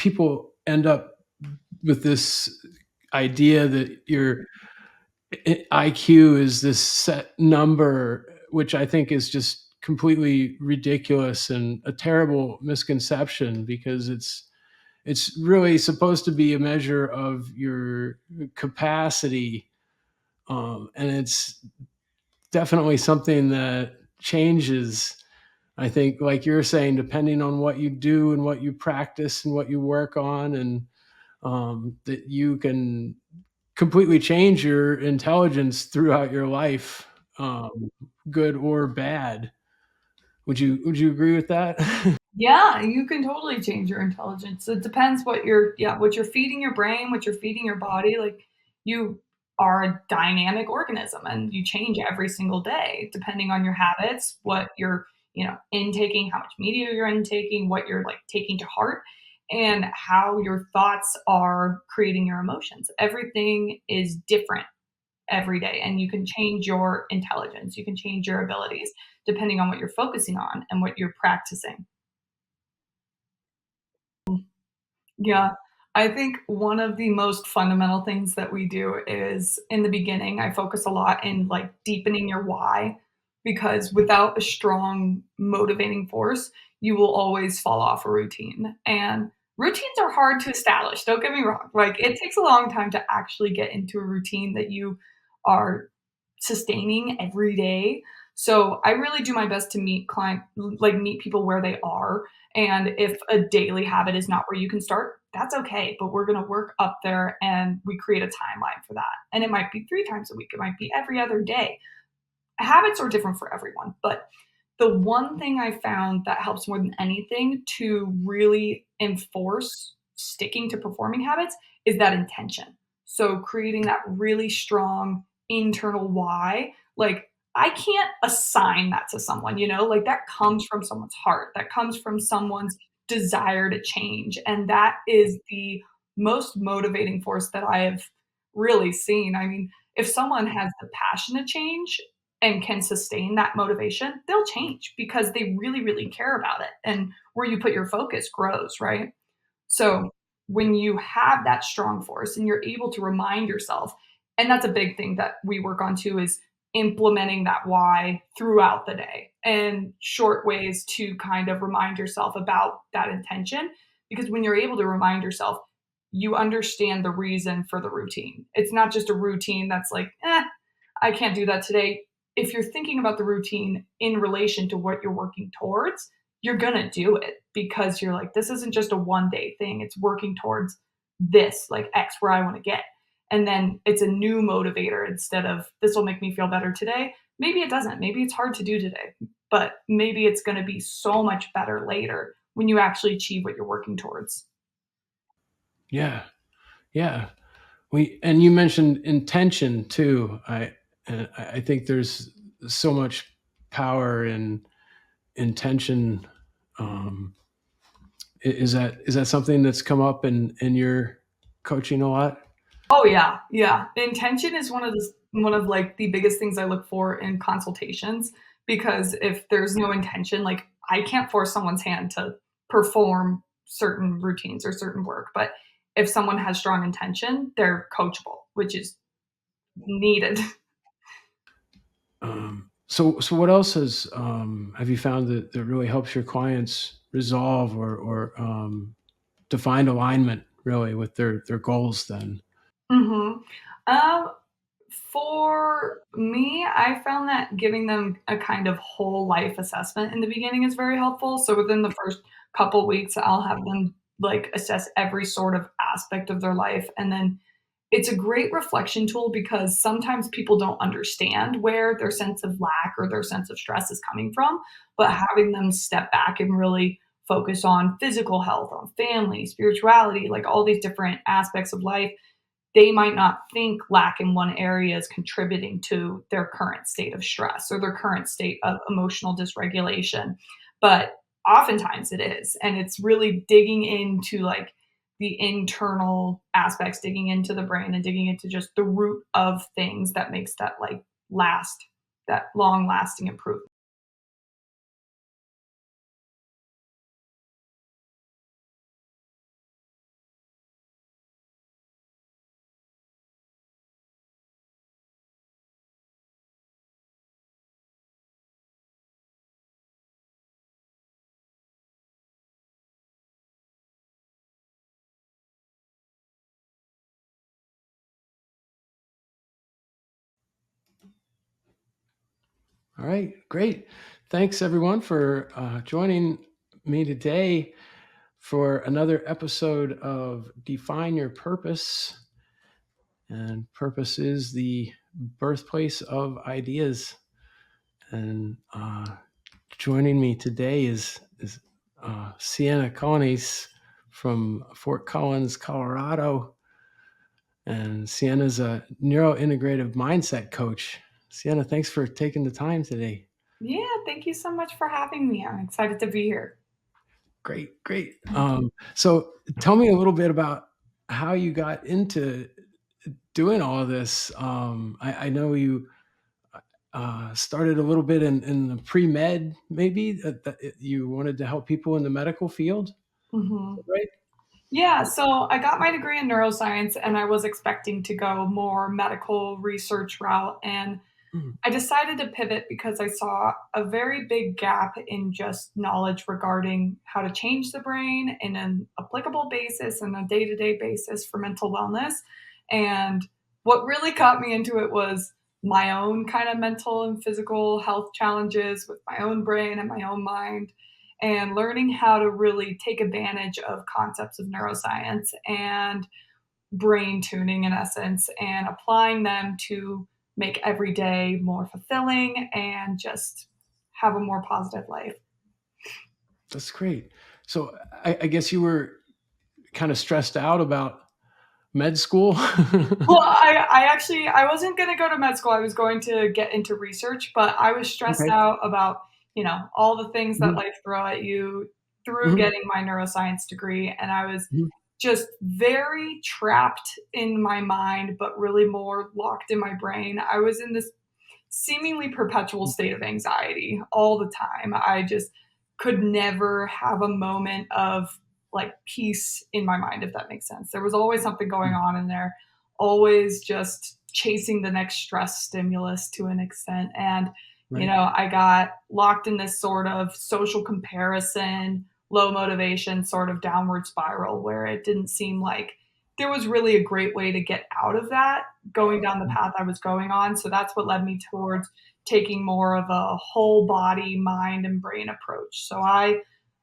people end up with this idea that your IQ is this set number, which I think is just completely ridiculous and a terrible misconception because it's really supposed to be a measure of your capacity, and it's definitely something that changes. I think, like you're saying, depending on what you do and what you practice and what you work on, and that you can completely change your intelligence throughout your life, good or bad. Would you agree with that? Yeah, you can totally change your intelligence. It depends what you're feeding your brain, what you're feeding your body. Like you are a dynamic organism and you change every single day depending on your habits, what you're, intaking, how much media you're intaking, what you're like taking to heart, and how your thoughts are creating your emotions. Everything is different every day and you can change your intelligence. You can change your abilities depending on what you're focusing on and what you're practicing. Yeah. I think one of the most fundamental things that we do is in the beginning, I focus a lot in like deepening your why because without a strong motivating force, you will always fall off a routine. And routines are hard to establish. Don't get me wrong. Like it takes a long time to actually get into a routine that you are sustaining every day. So I really do my best to meet people where they are, and if a daily habit is not where you can start, that's okay. But we're going to work up there and we create a timeline for that. And it might be 3 times a week, it might be every other day. Habits are different for everyone. But the one thing I found that helps more than anything to really enforce sticking to performing habits is that intention. So creating that really strong internal why. Like, I can't assign that to someone, like that comes from someone's heart, that comes from someone's desire to change. And that is the most motivating force that I have really seen. I mean, if someone has the passion to change and can sustain that motivation, they'll change because they really, really care about it. And where you put your focus grows, right? So when you have that strong force and you're able to remind yourself, and that's a big thing that we work on too, is implementing that why throughout the day and short ways to kind of remind yourself about that intention. Because when you're able to remind yourself, you understand the reason for the routine. It's not just a routine that's like, I can't do that today. If you're thinking about the routine in relation to what you're working towards, you're going to do it because you're like, this isn't just a one day thing. It's working towards this, like X, where I want to get. And then it's a new motivator instead of this will make me feel better today. Maybe it doesn't. Maybe it's hard to do today, but maybe it's going to be so much better later when you actually achieve what you're working towards. Yeah, yeah. And you mentioned intention too. I think there's so much power in intention. Um, is that something that's come up in your coaching a lot? Oh yeah, yeah. Intention is one of like the biggest things I look for in consultations because if there's no intention, like I can't force someone's hand to perform certain routines or certain work, but if someone has strong intention, they're coachable, which is needed. So what else have you found that really helps your clients resolve or to find alignment really with their goals then? Mhm. Um, for me, I found that giving them a kind of whole life assessment in the beginning is very helpful. So within the first couple weeks, I'll have them like assess every sort of aspect of their life. And then it's a great reflection tool because sometimes people don't understand where their sense of lack or their sense of stress is coming from. But having them step back and really focus on physical health, on family, spirituality, like all these different aspects of life, they might not think lack in one area is contributing to their current state of stress or their current state of emotional dysregulation. But oftentimes it is. And it's really digging into like the internal aspects, digging into the brain and digging into just the root of things that makes that like that long lasting improvement. All right, great. Thanks everyone for joining me today for another episode of Define Your Purpose. And purpose is the birthplace of ideas. And joining me today is Sienna Colonies from Fort Collins, Colorado. And Sienna's a neuro-integrative mindset coach. Sienna, thanks for taking the time today. Yeah, thank you so much for having me. I'm excited to be here. Great, great. So tell me a little bit about how you got into doing all of this. I know you started a little bit in the pre-med, maybe that you wanted to help people in the medical field, Mhm. right? Yeah, so I got my degree in neuroscience and I was expecting to go more medical research route. And Mhm. I decided to pivot because I saw a very big gap in just knowledge regarding how to change the brain in an applicable basis and a day to day basis for mental wellness. And what really got me into it was my own kind of mental and physical health challenges with my own brain and my own mind, and learning how to really take advantage of concepts of neuroscience and brain tuning in essence and applying them to make every day more fulfilling and just have a more positive life. That's great. So I guess you were kind of stressed out about med school. Well, I actually I wasn't gonna go to med school. I was going to get into research, but I was stressed Okay. out about, all the things that Mhm, life throw at you through mhm, getting my neuroscience degree, and I was mhm, just very trapped in my mind, but really more locked in my brain. I was in this seemingly perpetual state of anxiety all the time. I just could never have a moment of like peace in my mind, if that makes sense. There was always something going mhm. on in there, always just chasing the next stress stimulus to an extent. And, Right. I got locked in this sort of social comparison, low motivation, sort of downward spiral where it didn't seem like there was really a great way to get out of that going down the path I was going on. So that's what led me towards taking more of a whole body, mind, and brain approach. So I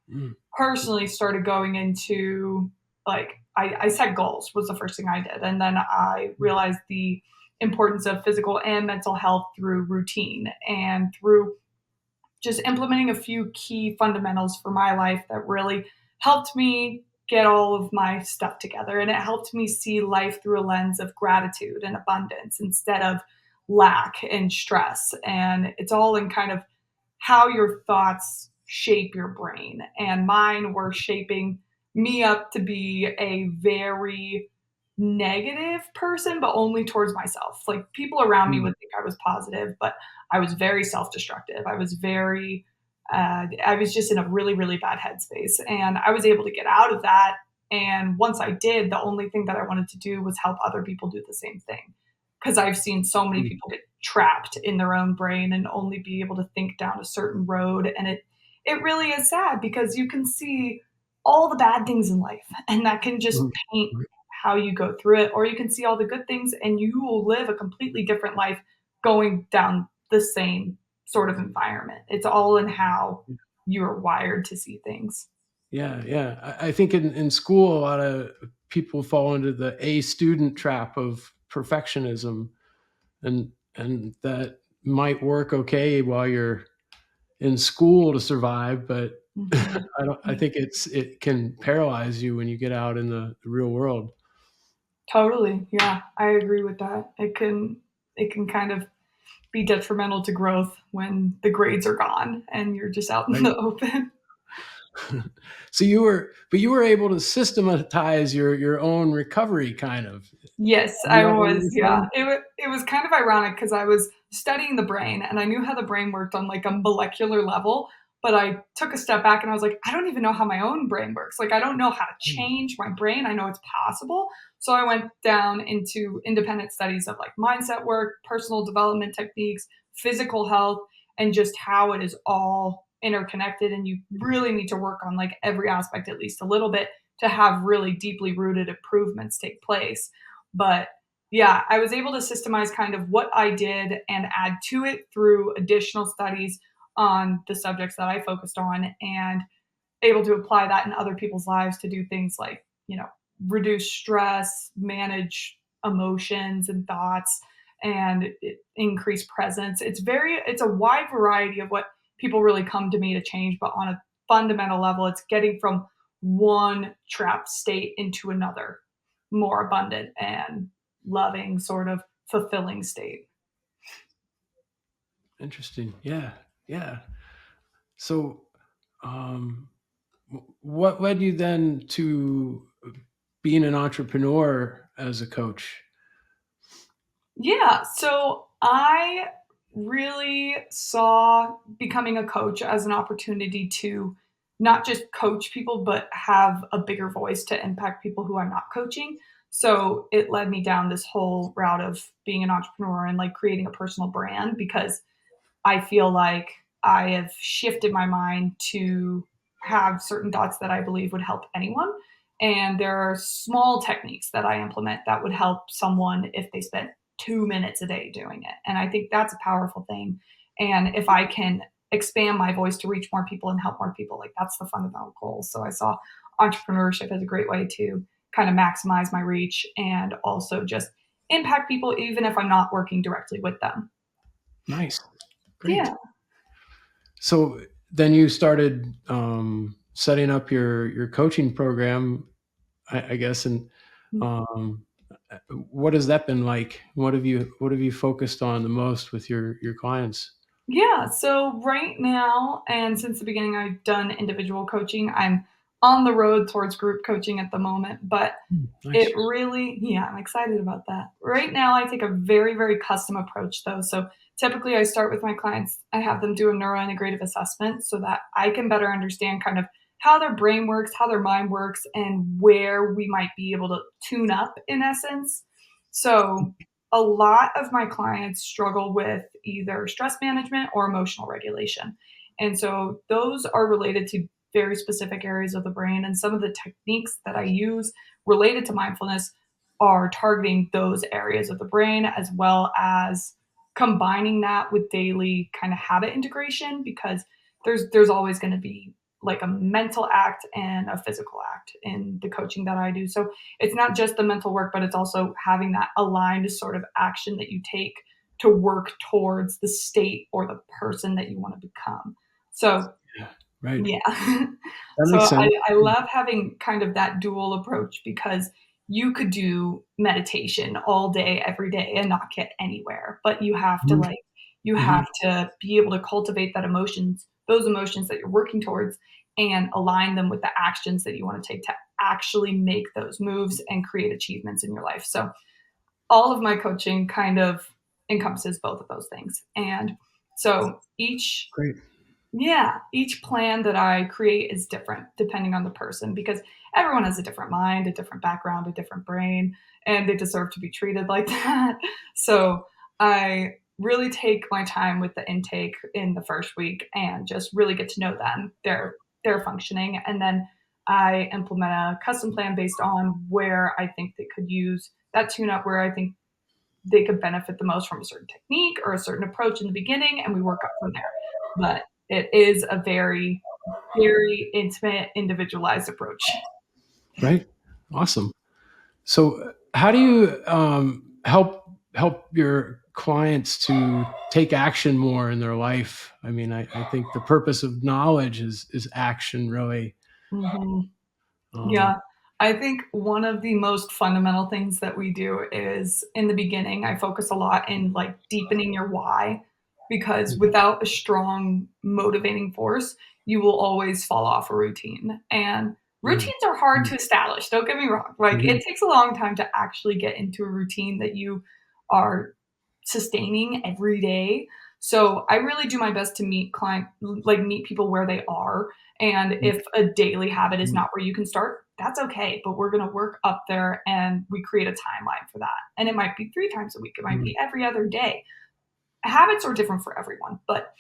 Mm, personally started going into like I set goals was the first thing I did. And then I mm, realized the importance of physical and mental health through routine and through just implementing a few key fundamentals for my life that really helped me get all of my stuff together. And it helped me see life through a lens of gratitude and abundance instead of lack and stress. And it's all in kind of how your thoughts shape your brain. And mine were shaping me up to be a very negative person, but only towards myself. Like people around me mm, would think I was positive, but I was very self destructive. I was just in a really, really bad headspace. And I was able to get out of that. And once I did, the only thing that I wanted to do was help other people do the same thing. Because I've seen so many mm, people get trapped in their own brain and only be able to think down a certain road. And it really is sad because you can see all the bad things in life and that can just mm, paint mm. how you go through it, or you can see all the good things and you will live a completely different life going down the same sort of environment. It's all in how you're wired to see things. Yeah, yeah. I think in school, a lot of people fall into the A student trap of perfectionism, and that might work okay while you're in school to survive, but Mhm. I think it can paralyze you when you get out in the real world. Totally. Yeah, I agree with that. It can kind of be detrimental to growth when the grades are gone and you're just out in Right? the open. So you were able to systematize your own recovery kind of. Yes, Is I that what was, you're yeah. saying? It was kind of ironic because I was studying the brain, and I knew how the brain worked on, like, a molecular level, but I took a step back and I was like, "I don't even know how my own brain works." Like, I don't know how to Mm, change my brain, I know it's possible. So I went down into independent studies of, like, mindset work, personal development techniques, physical health, and just how it is all interconnected, and you really need to work on, like, every aspect at least a little bit to have really deeply rooted improvements take place. But, yeah, I was able to systemize kind of what I did and add to it through additional studies on the subjects that I focused on, and able to apply that in other people's lives to do things like, reduce stress, manage emotions and thoughts, and increase presence. It's a wide variety of what people really come to me to change, but on a fundamental level, it's getting from one trapped state into another more abundant and loving, sort of fulfilling state. Interesting. Yeah. Yeah. So, um, what led you then to being an entrepreneur as a coach? Yeah, so I really saw becoming a coach as an opportunity to not just coach people, but have a bigger voice to impact people who I'm not coaching. So it led me down this whole route of being an entrepreneur and like creating a personal brand, because I feel like I have shifted my mind to have certain thoughts that I believe would help anyone. And there are small techniques that I implement that would help someone if they spent 2 minutes a day doing it. And I think that's a powerful thing. And if I can expand my voice to reach more people and help more people, like that's the fundamental goal. So I saw entrepreneurship as a great way to kind of maximize my reach and also just impact people, even if I'm not working directly with them. Nice. Great. Yeah. So then you started setting up your coaching program, I guess, and um, what has that been like? What have you focused on the most with your clients? Yeah, so right now, and since the beginning, I've done individual coaching. I'm on the road towards group coaching at the moment, but Nice. it really, yeah, I'm excited about that. Right now, I take a very, very custom approach though. So typically, I start with my clients, I have them do a neuro-integrative assessment so that I can better understand kind of how their brain works, how their mind works, and where we might be able to tune up in essence. So a lot of my clients struggle with either stress management or emotional regulation. And so those are related to very specific areas of the brain. And some of the techniques that I use related to mindfulness are targeting those areas of the brain, as well as combining that with daily kind of habit integration, because there's always going to be like a mental act and a physical act in the coaching that I do. So it's not just the mental work, but it's also having that aligned sort of action that you take to work towards the state or the person that you want to become. So Yeah. Right. yeah. That So makes sense. I love having kind of that dual approach, because you could do meditation all day, every day and not get anywhere. But Mhm. you Mhm. have to be able to cultivate those emotions that you're working towards, and align them with the actions that you want to take to actually make those moves and create achievements in your life. So all of my coaching kind of encompasses both of those things. And so Great. each plan that I create is different depending on the person, because everyone has a different mind, a different background, a different brain, and they deserve to be treated like that. So I really take my time with the intake in the first week and just really get to know them, their functioning, and then I implement a custom plan based on where I think they could use that tune up, where I think they could benefit the most from a certain technique or a certain approach in the beginning, and we work up from there. But it is a very, very intimate, individualized approach. Right. Awesome. So, how do you help your clients to take action more in their life? I mean, I think the purpose of knowledge is action, really. Mhm. Um, Yeah. I think one of the most fundamental things that we do is in the beginning, I focus a lot in like deepening your why, because without a strong motivating force, you will always fall off a routine. And mm, routines are hard mm, to establish. Don't get me wrong. Like mhm, it takes a long time to actually get into a routine that you are sustaining every day. So I really do my best to meet people where they are, and mm, if a daily habit is mm, not where you can start, that's okay. But we're going to work up there and we create a timeline for that. And it might be 3 times a week, it might mm. be every other day. Habits are different for everyone. But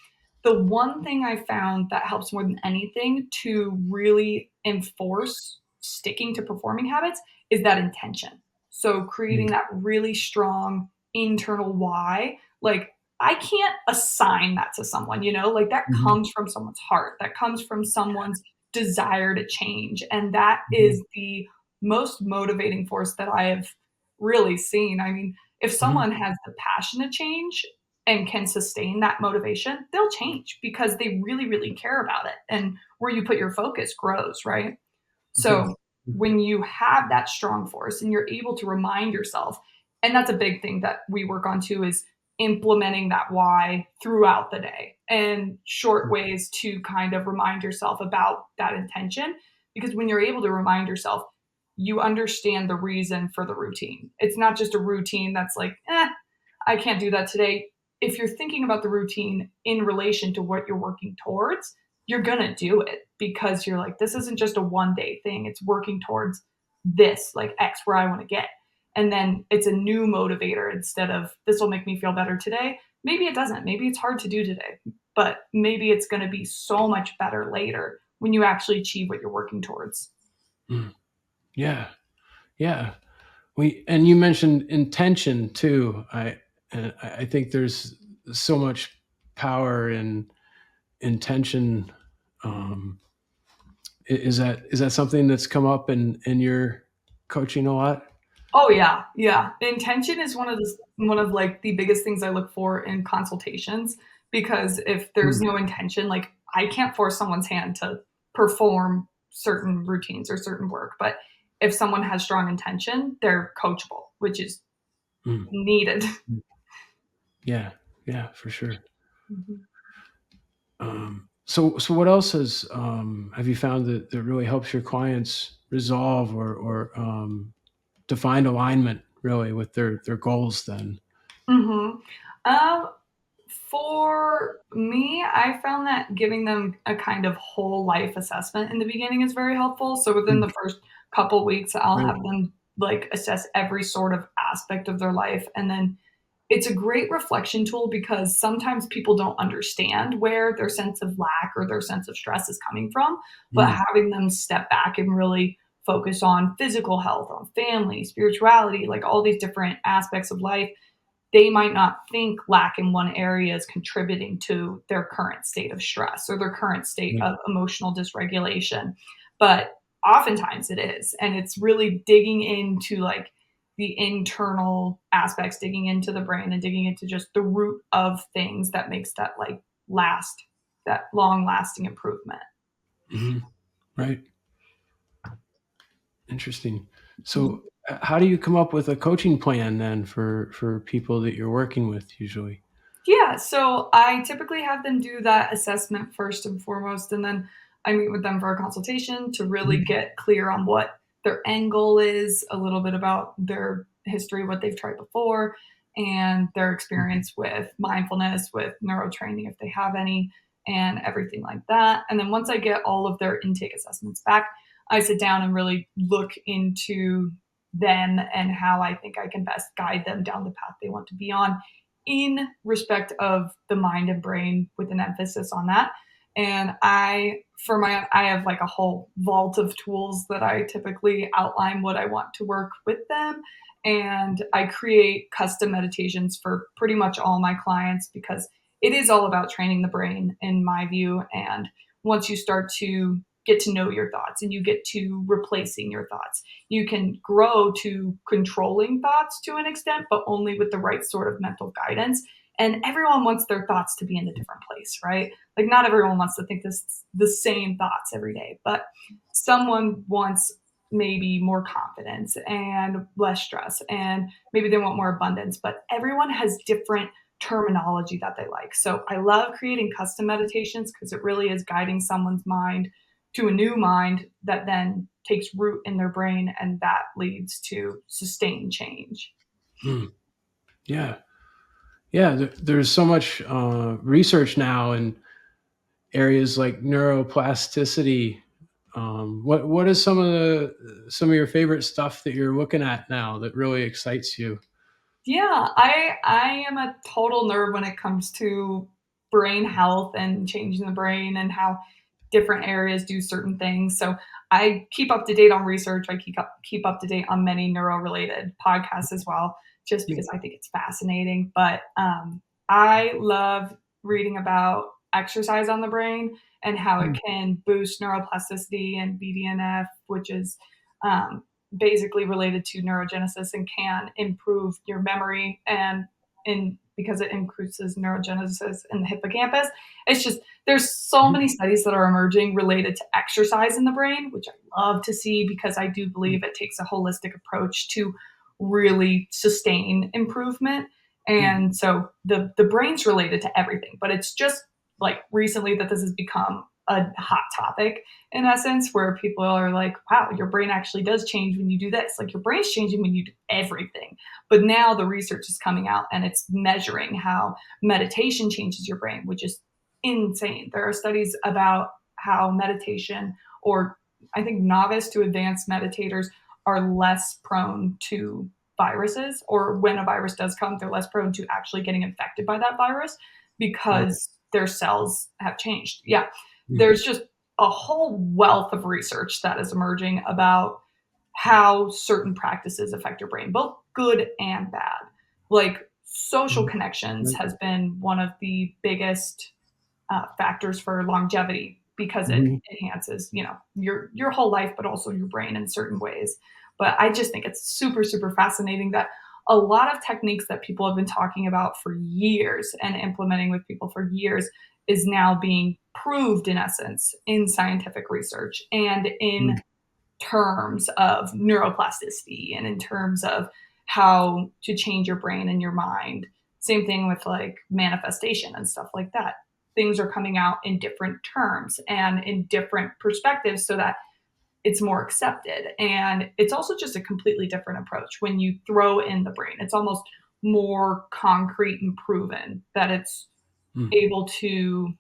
the one thing I found that helps more than anything to really enforce sticking to performing habits is that intention. So creating Mm. that really strong internal why, like I can't assign that to someone, like that Mhm. comes from someone's heart, that comes from someone's desire to change. And that Mhm. is the most motivating force that I have really seen. I mean, if Mhm. someone has the passion to change and can sustain that motivation, they'll change because they really, really care about it. And where you put your focus grows, right? Mhm. So when you have that strong force and you're able to remind yourself, and that's a big thing that we work on too, is implementing that why throughout the day and short Mhm. ways to kind of remind yourself about that intention. Because when you're able to remind yourself, you understand the reason for the routine. It's not just a routine that's like, I can't do that today. If you're thinking about the routine in relation to what you're working towards, you're going to do it because you're like, this isn't just a one day thing. It's working towards this, like X, where I want to get. And then it's a new motivator instead of this will make me feel better today. Maybe it doesn't. Maybe it's hard to do today, but maybe it's going to be so much better later when you actually achieve what you're working towards. Mm. Yeah. Yeah. And you mentioned intention too. I think there's so much power in intention. Um, is that something that's come up in your coaching a lot? Oh yeah, yeah. Intention is one of like the biggest things I look for in consultations because if there's Mm. no intention, like I can't force someone's hand to perform certain routines or certain work, but if someone has strong intention, they're coachable, which is Mm. needed. Mm. Yeah. Yeah, for sure. Mhm. So what else have you found that really helps your clients resolve to find alignment really with their goals then? Mhm. Um, for me, I found that giving them a kind of whole life assessment in the beginning is very helpful. So within Mm. the first couple weeks, I'll Right. have them like assess every sort of aspect of their life. And then it's a great reflection tool because sometimes people don't understand where their sense of lack or their sense of stress is coming from. But Mm. having them step back and really focus on physical health, on family, spirituality, like all these different aspects of life, they might not think lack in one area is contributing to their current state of stress or their current state Right. of emotional dysregulation. But oftentimes it is. And it's really digging into like the internal aspects, digging into the brain and digging into just the root of things that makes that like last, that long lasting improvement. Mhm. Right. Interesting. Mhm. So, how do you come up with a coaching plan then for people that you're working with usually? Yeah, so I typically have them do that assessment first and foremost, and then I meet with them for a consultation to really Mhm. get clear on what their end goal is, a little bit about their history, what they've tried before, and their experience with mindfulness, with neurotraining, if they have any, and everything like that. And then once I get all of their intake assessments back, I sit down and really look into them and how I think I can best guide them down the path they want to be on in respect of the mind and brain with an emphasis on that. And I have like a whole vault of tools that I typically outline what I want to work with them. And I create custom meditations for pretty much all my clients because it is all about training the brain, in my view. And once you start to get to know your thoughts and you get to replacing your thoughts, you can grow to controlling thoughts to an extent, but only with the right sort of mental guidance. And everyone wants their thoughts to be in a different place, right? Like not everyone wants to think the same thoughts every day, but someone wants maybe more confidence and less stress and maybe they want more abundance, but everyone has different terminology that they like. So I love creating custom meditations because it really is guiding someone's mind to a new mind that then takes root in their brain and that leads to sustained change. Mm. Yeah. Yeah, there's so much research now in areas like neuroplasticity. What is some of your favorite stuff that you're looking at now that really excites you? Yeah, I am a total nerd when it comes to brain health and changing the brain and how different areas do certain things. So I keep up to date on research. I keep up to date on many neuro related podcasts as well, just Yeah. because I think it's fascinating. But I love reading about exercise on the brain and how it Mm, can boost neuroplasticity and BDNF, which is um, basically related to neurogenesis and can improve your memory and in because it increases neurogenesis in the hippocampus. It's just there's so mhm, many studies that are emerging related to exercise in the brain, which I love to see because I do mm, believe it takes a holistic approach to really sustain improvement. mm, And so the brain's related to everything, but it's just like recently that this has become a hot topic in essence, where people are like, wow, your brain actually does change when you do this. Like your brain's changing when you do everything. But now the research is coming out and it's measuring how meditation changes your brain, which is insane. There are studies about how meditation, or I think novice to advanced meditators, are less prone to viruses, or when a virus does come, they're less prone to actually getting infected by that virus wow, because their cells have changed. Yeah. mm, There's just a whole wealth of research that is emerging about how certain practices affect your brain, both good and bad. Like social mm, connections right, has been one of the biggest factors for longevity because it mhm, enhances, your whole life, but also your brain in certain ways. But I just think it's super, super fascinating that a lot of techniques that people have been talking about for years and implementing with people for years is now being proved in essence in scientific research and mm, in terms of neuroplasticity and in terms of how to change your brain and your mind. Same thing with like manifestation and stuff like that. Things are coming out in different terms and in different perspectives so that it's more accepted. And it's also just a completely different approach when you throw in the brain. It's almost more concrete and proven that it's mm, able to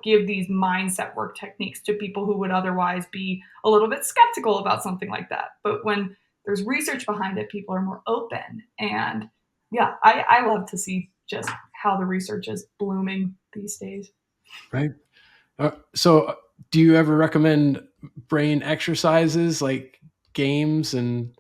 give these mindset work techniques to people who would otherwise be a little bit skeptical about something like that. But when there's research behind it, people are more open. And yeah, I love to see just how the research is blooming these days. right. So, do you ever recommend brain exercises like games and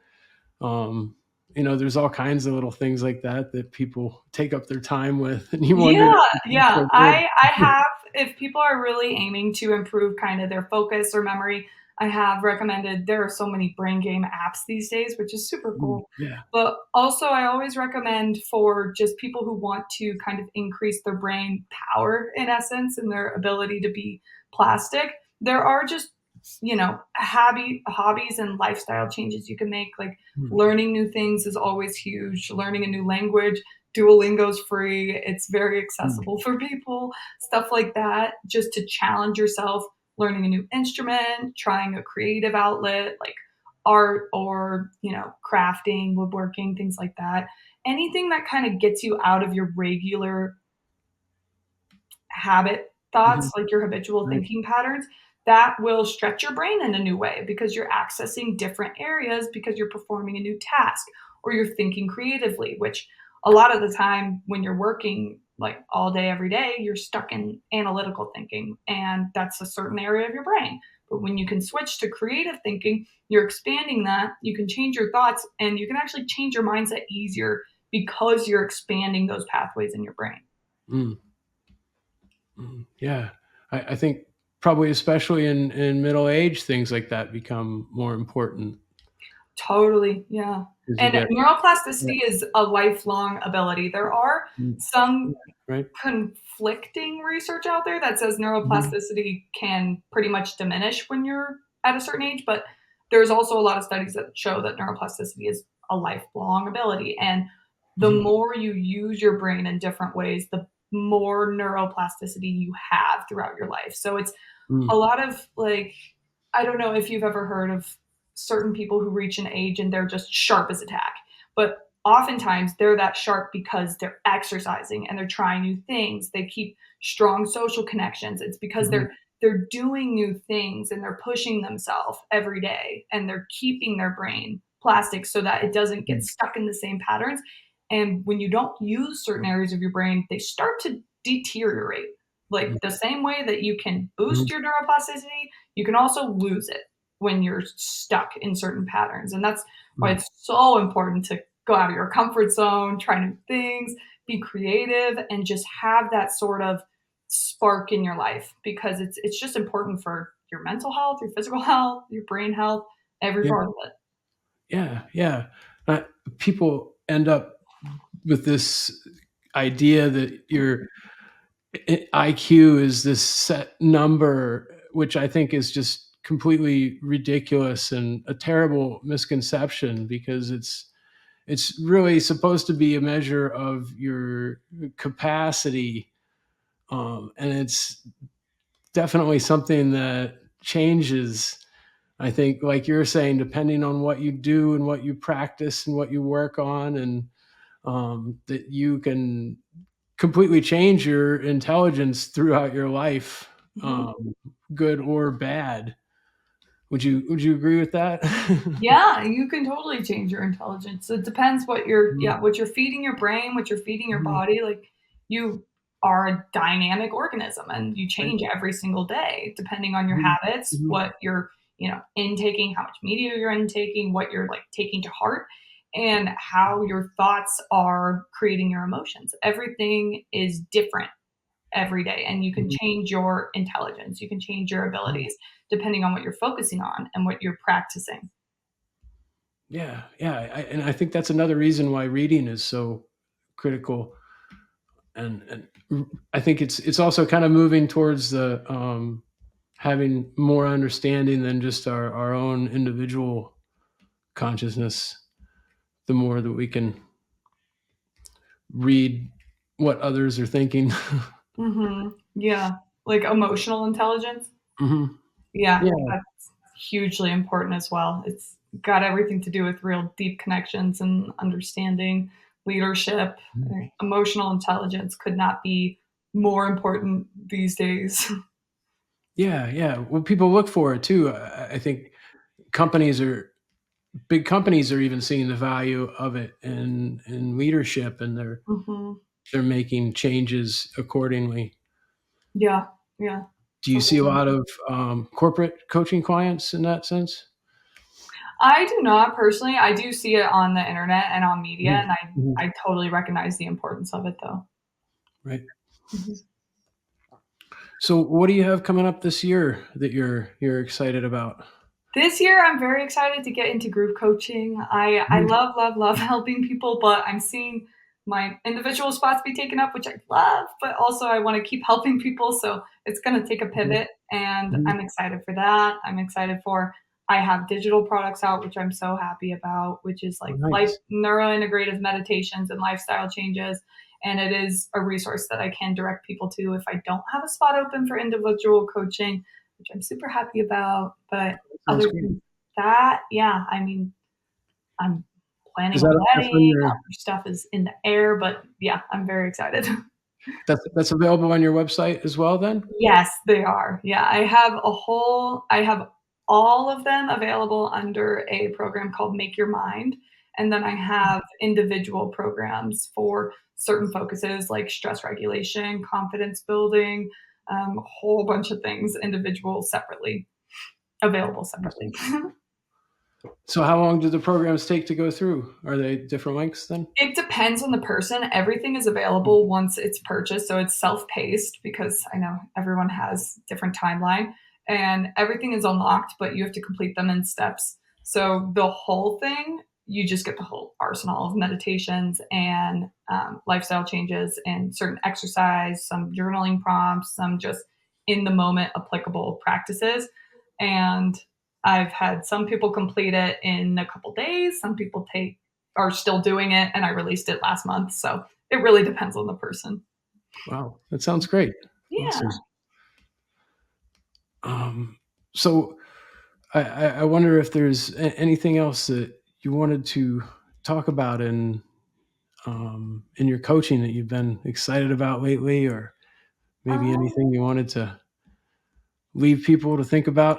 there's all kinds of little things like that that people take up their time with, and you wonder Yeah, if it's yeah. so I good. have, if people are really aiming to improve kind of their focus or memory, I have recommended, there are so many brain game apps these days, which is super Mm, cool. yeah. But also I always recommend for just people who want to kind of increase their brain power in essence and their ability to be plastic. There are just, hobbies and lifestyle changes you can make. Like Mm, learning new things is always huge. Learning a new language, Duolingo's free. It's very mm, accessible for people. Stuff like that, just to challenge yourself, learning a new instrument, trying a creative outlet like art or, crafting, woodworking, things like that. Anything that kind of gets you out of your regular habit mhm, thoughts, like your habitual right. thinking patterns, that will stretch your brain in a new way because you're accessing different areas because you're performing a new task or you're thinking creatively, which a lot of the time when you're working like all day, every day, you're stuck in analytical thinking. And that's a certain area of your brain. But when you can switch to creative thinking, you're expanding that, you can change your thoughts, and you can actually change your mindset easier because you're expanding those pathways in your brain. Mm, yeah. I think probably especially in middle age, things like that become more important Totally, yeah. as you And get. Yeah. neuroplasticity is a lifelong ability. There are Mm, some right. conflicting research out there that says Mhm, neuroplasticity can pretty much diminish when you're at a certain age, but there's also a lot of studies that show that neuroplasticity is a lifelong ability. And the mhm, more you use your brain in different ways, the more neuroplasticity you have throughout your life. So it's a mm, lot of like, I don't know if you've ever heard of certain people who reach an age and they're just sharp as a tack, but oftentimes they're that sharp because they're exercising and they're trying new things. They keep strong social connections. It's because mhm, they're doing new things and they're pushing themselves every day and they're keeping their brain plastic so that it doesn't get mhm, stuck in the same patterns. And when you don't use certain areas of your brain, they start to deteriorate. Like the same way that you can boost your neuroplasticity, you can also lose it when you're stuck in certain patterns. And that's why Mhm. it's so important to go out of your comfort zone, try new things, be creative, and just have that sort of spark in your life because it's just important for your mental health, your physical health, your brain health, every Yeah, part of it. yeah, yeah. Uh, People end up with this idea that your IQ is this set number, which I think is just completely ridiculous and a terrible misconception because it's really supposed to be a measure of your capacity, and it's definitely something that changes. I think, like you're saying, depending on what you do and what you practice and what you work on, and that you can completely change your intelligence throughout your life, Mhm. um, good or bad. Would you agree with that? Yeah, you can totally change your intelligence. It depends what you're Mhm, yeah, what you're feeding your brain, what you're feeding your mhm, body, like, you are a dynamic organism, and you right, change every single day depending on your mhm, habits, mhm, what you're, intaking, how much media you're intaking, what you're, like, taking to heart, and how your thoughts are creating your emotions. Everything is different every day, and you can mhm, change your intelligence, you can change your mhm. abilities depending on what you're focusing on and what you're practicing. Yeah, yeah, and I think that's another reason why reading is so critical, and I think it's also kind of moving towards the, having more understanding than just our own individual consciousness, the more that we can read what others are thinking. Mhm. Yeah. Like emotional intelligence? Mhm. Yeah, Yeah. that's hugely important as well. It's got everything to do with real deep connections and understanding, leadership. Mhm. Emotional intelligence could not be more important these days. Yeah, yeah. Well, people look for it too. I think companies are big companies are even seeing the value of it in leadership, and Mhm. they're making changes accordingly. Yeah, yeah, Do you see a totally. lot of, corporate coaching clients in that sense? I do not personally. I do see it on the internet and on media, Mhm, and mhm. I totally recognize the importance of it, though. Right. Mhm. So what do you have coming up this year that you're excited about? This year, I'm very excited to get into group coaching. I Mhm, love, love, love helping people, but I'm seeing my individual spots be taken up, which I love, but also I want to keep helping people. So it's going to take a mhm, pivot, and mhm. I'm excited for that. I'm excited for I have digital products out, which I'm so happy about, which is Oh, like life nice. neuro-integrative meditations and lifestyle changes. And it is a resource that I can direct people to if I don't have a spot open for individual coaching, which I'm super happy about. But That sounds other great. than that, yeah, I mean, I'm Is planning a that's on wedding, your other stuff is in the air, but yeah, I'm very excited. that's available on your website as well then? Yes, they are. Yeah, I have all of them available under a program called Make Your Mind, and then I have individual programs for certain focuses like stress regulation, confidence building, a whole bunch of things, individual separately, available separately. Awesome. So how long do the programs take to go through? Are they different lengths then? It depends on the person. Everything is Mm, available once it's purchased, so it's self-paced because I know everyone has different timeline, and everything is unlocked, but you have to complete them in steps. So the whole thing, you just get the whole arsenal of meditations and lifestyle changes and certain exercise, some journaling prompts, some just in the moment applicable practices. And I've had some people complete it in a couple days. Some people are still doing it, and I released it last month. So it really depends on the person. wow, that sounds great. Yeah. Awesome. Um, so I wonder if there's anything else that you wanted to talk about in your coaching that you've been excited about lately, or maybe Um, anything you wanted to leave people to think about?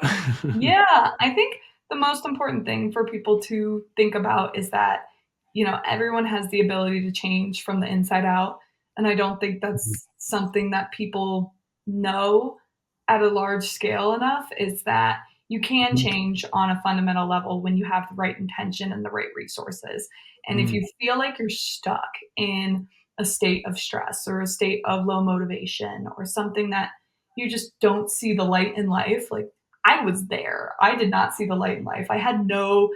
yeah, I think the most important thing for people to think about is that, everyone has the ability to change from the inside out. And I don't think Mhm, that's something that people know at a large scale enough is that you can Mhm. change on a fundamental level when you have the right intention and the right resources. And if Mm. you feel like you're stuck in a state of stress or a state of low motivation or something that you just don't see the light in life, like I was there. I did not see the light in life. I had no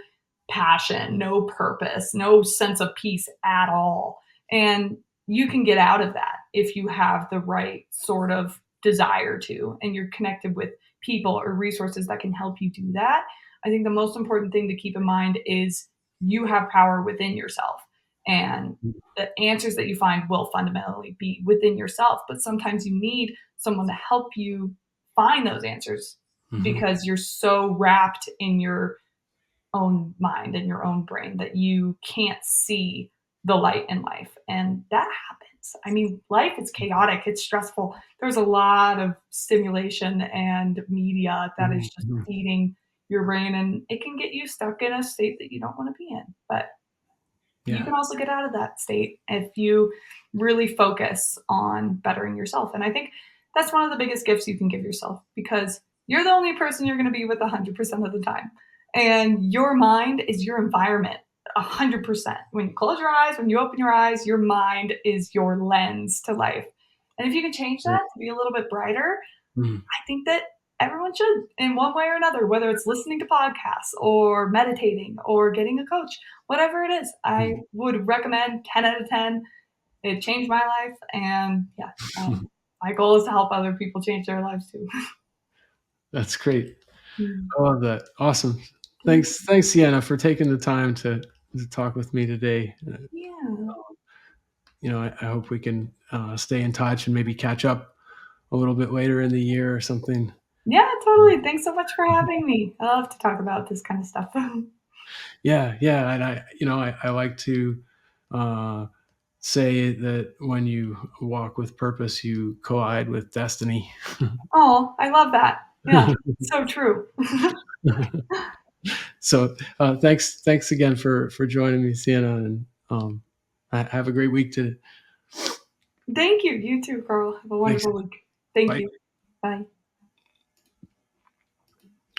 passion, no purpose, no sense of peace at all. And you can get out of that if you have the right sort of desire to, and you're connected with people or resources that can help you do that. I think the most important thing to keep in mind is you have power within yourself. And the answers that you find will fundamentally be within yourself. But sometimes you need someone to help you find those answers Mhm. because you're so wrapped in your own mind and your own brain that you can't see the light in life. And that happens. I mean, life is chaotic, it's stressful. There's a lot of stimulation and media that is Mhm. just Mhm. feeding your brain, and it can get you stuck in a state that you don't want to be in. But you Yeah. can also get out of that state if you really focus on bettering yourself. And I think that's one of the biggest gifts you can give yourself because you're the only person you're going to be with 100% of the time. And your mind is your environment 100%. When you close your eyes, when you open your eyes, your mind is your lens to life. And if you can change Right. that to be a little bit brighter, Mhm. I think that everyone should in one way or another, whether it's listening to podcasts or meditating or getting a coach, whatever it is. I Mhm. would recommend 10 out of 10. It changed my life. And yeah, my goal is to help other people change their lives too. That's great. Mm. I love that. Awesome. Thank Thanks, Sienna, for taking the time to talk with me today. Yeah. I hope we can stay in touch and maybe catch up a little bit later in the year or something. Yeah, totally. Thanks so much for having me. I love to talk about this kind of stuff. Yeah, yeah, and I like to uh, say that when you walk with purpose, you collide with destiny. Oh, I love that. Yeah, so true. So thanks again for joining me, Sienna, and have a great week today. Thank you. You too, Karl. Have a Thanks. wonderful week. Thank Bye. you. Bye.